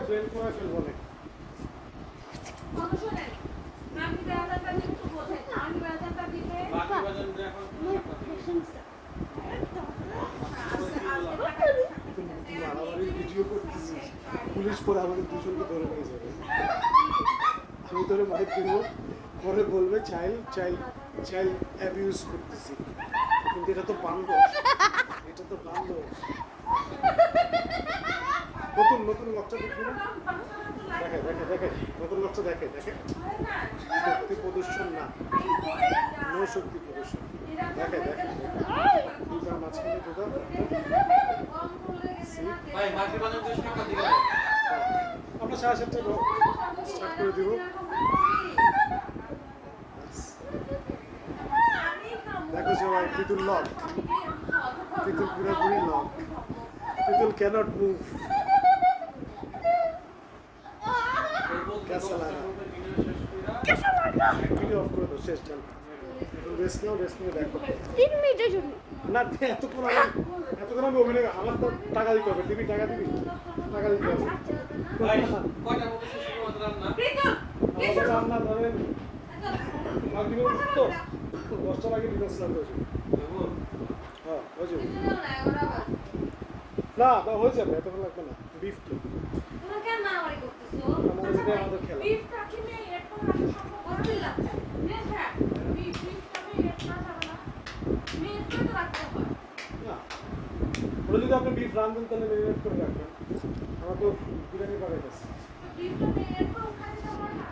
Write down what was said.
Brain করে ফেলবো না। মারামারির ভিডিও করতেছি, পুলিশ পরে আমাদের দুজনকে ধরে নিয়ে যাবে। আমি ধরে মাইক দিব, পরে বলবে চাইল্ড চাইল্ড চাইল্ড অ্যাবিউজ করতেছি, কিন্তু এটা তো বান্ধব, এটা তো বান্ধব। নতুন নতুন বাচ্চা দেখুন, দেখে দেখে দেখে নতুন বাচ্চা দেখে দেখে, শক্তি প্রদর্শন না, নো শক্তি প্রদর্শন, দেখে দেখে দুটার মাঝখানে দুটা। আমরা 7:30 স্টার্ট করে দিব। দেখো সবাই, পিতুল লক, পিতুল পুরোপুরি লক, পিতুল ক্যানট মুভ। कैसा लगा? वीडियो ऑफ करो, शेष चल। रेस्ट नो देखो। 3 মিনিটের জন্য না এতক্ষণ আমি অভিনয়, আমার তো টাকা দিতে হবে, দিবি টাকা দিবি, টাকা দিতে হবে। ভাই কয়টা মতো শেষ করতে রান্না? আমাদের রান্না ধরেন মাগরিব তো 10টার আগে ডিনার স্টার্ট হয়ে যাবে। হ্যাঁ হয়ে যাবে। না তা হয়ে যাবে, এতক্ষণ লাগবে না। বিফ তো তোমরা কেন মারামারি করতেছো? আমাদের খেলা। বিফটা কি নেই একটা করতে লাগছে। হ্যাঁ বিফটা নেই একটা যাবে না। মেয়েকে তো রাখতে হয়। না ওরা যদি আপনি বিফ রান্ধেন তাহলে মেরিনেট করে রাখবেন। আমার তো বিরিয়ানি বানাই গেছে। বিফটা নেই একটা ওখানে যাবে না।